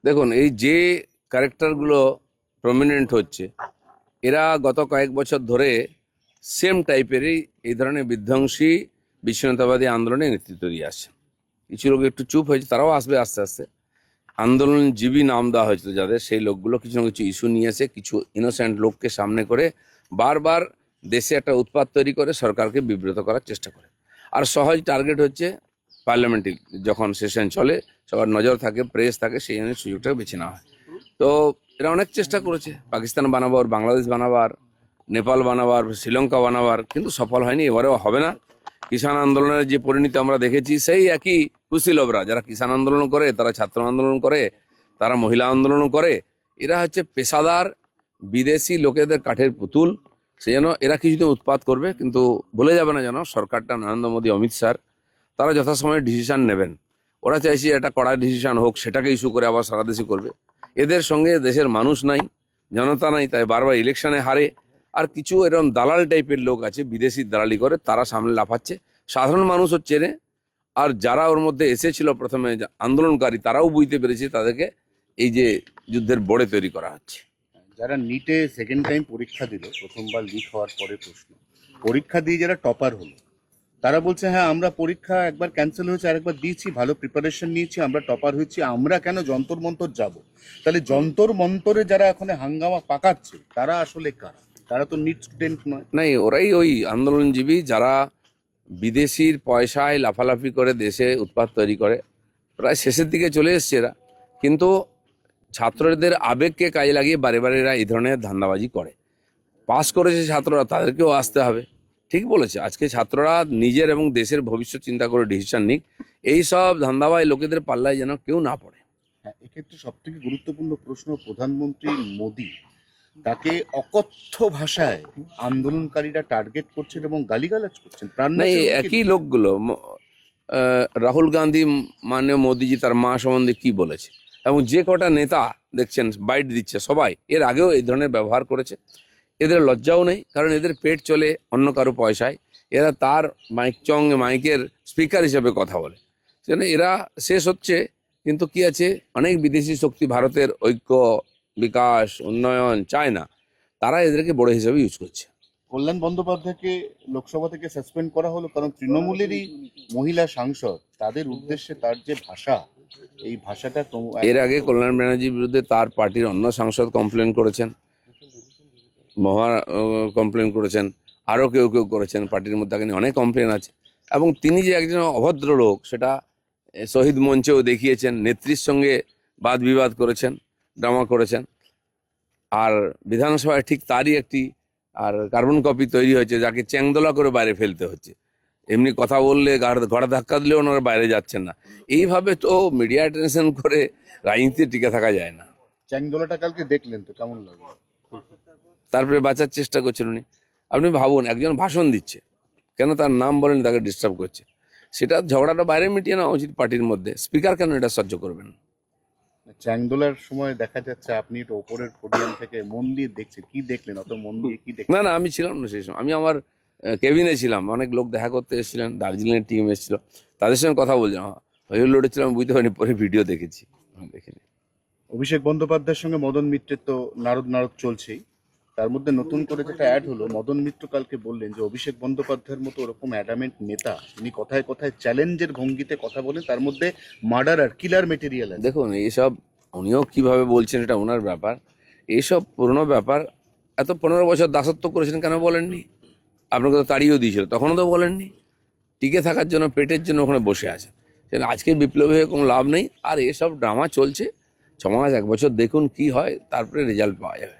দেখুন, এই যে ক্যারেক্টারগুলো প্রমিনেন্ট হচ্ছে, এরা গত কয়েক বছর ধরে সেম টাইপেরই এই ধরনের বিধ্বংসী বিচ্ছিন্নতাবাদী আন্দোলনে নেতৃত্ব দিয়ে আসছে। কিছু লোক একটু চুপ হয়েছে, তারাও আসবে আস্তে আস্তে। আন্দোলনজীবী নাম দেওয়া হয়েছিল যাদের, সেই লোকগুলো কিছু না কিছু ইস্যু নিয়ে এসে কিছু ইনোসেন্ট লোককে সামনে করে বারবার দেশে একটা উৎপাত তৈরি করে সরকারকে বিব্রত করার চেষ্টা করে। আর সহজ টার্গেট হচ্ছে পার্লামেন্টারি যখন সেশন চলে, সবার নজর থাকে, প্রেস থাকে, সেই জন্য সুযোগটাকে বেছে নেওয়া হয়। তো এরা অনেক চেষ্টা করেছে পাকিস্তান বানাবার, বাংলাদেশ বানাবার, নেপাল বানাবার, শ্রীলঙ্কা বানাবার, কিন্তু সফল হয়নি, এবারেও হবে না। কিষাণ আন্দোলনের যে পরিণতি আমরা দেখেছি, সেই একই কুশীলবরা যারা কিষাণ আন্দোলন করে, তারা ছাত্র আন্দোলন করে, তারা মহিলা আন্দোলন করে, এরা হচ্ছে পেশাদার বিদেশি লোকেদের কাঠের পুতুল। সেই জন্য এরা কিছুদিন উৎপাত করবে, কিন্তু বলে যাবে না যেন সরকারটা, নরেন্দ্র মোদী, অমিত শাহ, তারা যথাসময়ে ডিসিশন নেবেন। ওরা চাইছে একটা কড়া ডিসিশন হোক, সেটাকে ইস্যু করে আবার সারা দেশে করবে। এদের সঙ্গে দেশের মানুষ নাই, জনতা নাই, তাই বারবার ইলেকশনে হারে। আর কিছু এরকম দালাল টাইপের লোক আছে, বিদেশি দালালি করে, তারা সামনে লাফাচ্ছে। সাধারণ মানুষও চেনে, আর যারা ওর মধ্যে এসেছিল প্রথমে আন্দোলনকারী, তারাও বুঝতে পেরেছে তাদেরকে এই যে যুদ্ধের বোড়ে তৈরি করা হচ্ছে। যারা নিটে সেকেন্ড টাইম পরীক্ষা দিল, প্রথমবার লিক হওয়ার পরে প্রশ্ন পরীক্ষা দিয়ে যারা টপার হলো, তারা বলছে হ্যাঁ আমরা পরীক্ষা একবার ক্যান্সেল হয়েছে, আরেকবার দিয়েছি, ভালো প্রিপারেশন নিয়েছি, আমরা টপার হয়েছি, আমরা কেন যন্তর মন্তর যাব? তাহলে যন্তর মন্তরে যারা এখন হাঙ্গামা পাকাচ্ছে তারা আসলে কারা? তারা তো নিট স্টুডেন্ট নয়। নাই, ওরাই ওই আন্দোলনজীবী যারা বিদেশির পয়সায় লাফালাফি করে দেশে উৎপাত তৈরি করে। প্রায় শেষের দিকে চলে এসছে এরা, কিন্তু ছাত্রদের আবেগকে কাজে লাগিয়ে বারে বারে এরা এই ধরনের ধান্দাবাজি করে। পাস করেছে ছাত্ররা, তাদেরকেও আসতে হবে। ঠিক বলেছে, আজকে ছাত্ররা নিজের এবং দেশের ভবিষ্যৎ চিন্তা করে ডিসিশন নিক। এই সব ধান্দাবাজ লোকেদের পাল্লায় যেন কেউ না পড়ে। হ্যাঁ, এক্ষেত্রে সব থেকে গুরুত্বপূর্ণ প্রশ্ন, প্রধানমন্ত্রী মোদী তাকে অকথ্য ভাষায় আন্দোলনকারীরা টার্গেট করছেন এবং গালিগালাজ করছেন। না, এই একই লোকগুলো রাহুল গান্ধী, মাননীয় মোদীজি তার মা সম্বন্ধে কি বলেছে, এবং যে কটা নেতা দেখছেন বাইট দিচ্ছে, সবাই এর আগেও এই ধরনের ব্যবহার করেছে। এদের লজ্জাও নেই, কারণ এদের পেট চলে অন্য কারো পয়সায়। এরা তার মাইকের স্পিকার হিসেবে কথা বলে। সেজন্য এরা শেষ হচ্ছে। কিন্তু কি আছে, অনেক বিদেশি শক্তি ভারতের ঐক্য, বিকাশ, উন্নয়ন চায় না, তারা এদেরকে বড় হিসেবে ইউজ করছে। কল্যাণ বন্দ্যোপাধ্যায়কে লোকসভা থেকে সাসপেন্ড করা হলো কারণ তৃণমূলেরই মহিলা সাংসদ, তাদের উদ্দেশ্যে তার যে ভাষা, এই ভাষাটা এর আগে কল্যাণ ব্যানার্জির বিরুদ্ধে তার পার্টির অন্য সাংসদ কমপ্লেন করেছেন, কমপ্লেন করেছেন, আরও কেউ কেউ করেছেন। পার্টির মধ্যে নিয়ে অনেক কমপ্লেন আছে, এবং তিনি যে একজন অভদ্র লোক সেটা শহীদ মঞ্চেও দেখিয়েছেন। নেত্রীর সঙ্গে বাদ বিবাদ করেছেন, ড্রামা করেছেন। আর বিধানসভায় ঠিক তারই একটি আর কার্বন কপি তৈরি হয়েছে, যাকে চ্যাংদোলা করে বাইরে ফেলতে হচ্ছে। এমনি কথা বললে ঘরে ধাক্কা দিলেও ওনারা বাইরে যাচ্ছেন না। এইভাবে তো মিডিয়া অ্যাটেনশন করে রাজনীতিতে টিকে থাকা যায় না। চ্যাংদোলাটা কালকে দেখলেন তো, কেমন লাগলো? তারপরে বাঁচার চেষ্টা করছেন উনি। আপনি ভাবুন, একজন ভাষণ দিচ্ছে, কেন তার নাম বলেন, তাকে ডিস্টার্ব করছে। সেটা ঝগড়াটা বাইরে মিটিয়ে নেওয়া উচিত পার্টির মধ্যে। স্পিকার কেন এটা সহ্য করবেন? চ্যাংদোলার সময় দেখা যাচ্ছে আপনি একটু ওপরের পোডিয়াম থেকে মন দিয়ে দেখছেন, কি দেখলেন? অত মন দিয়ে কি দেখলেন? না না, আমি ছিলাম না সেই সময়। আমি আমার কেবিনে ছিলাম, অনেক লোক দেখা করতে এসেছিলেন, দার্জিলিংয়ের টিম এসেছিল, তাদের সঙ্গে কথা বলছিলাম। হইল লড়েছিলাম, বুঝতে পারিনি, পরে ভিডিও দেখেছি, দেখিনি। অভিষেক বন্দ্যোপাধ্যায়ের সঙ্গে মদন মিত্রের তো নারদ নারদ চলছেই, তার মধ্যে নতুন করে যেটা অ্যাড হলো, মদন মিত্র কালকে বললেন যে অভিষেক বন্দ্যোপাধ্যায়ের মতো ওরকম অ্যাডামেন্ট নেতা, তিনি কথায় কথায় চ্যালেঞ্জের ভঙ্গিতে কথা বলেন, তার মধ্যে মার্ডার আর কিলার মেটেরিয়াল আছে। দেখুন, এইসব উনিও কিভাবে বলছেন, এটা ওনার ব্যাপার। এইসব পুরনো ব্যাপার। এত 15 বছর দাসত্ব করেছেন, কেন বলেননি? আপনাকে তো তাড়িয়েও দিয়েছিল, তখনও তো বলেননি। টিকে থাকার জন্য, পেটের জন্য ওখানে বসে আছে। আজকে বিপ্লবী হয়ে কোনো লাভ নেই। আর এসব ড্রামা চলছে 6 মাস 1 বছর, দেখুন কি হয়, তারপরে রেজাল্ট পাওয়া যাবে।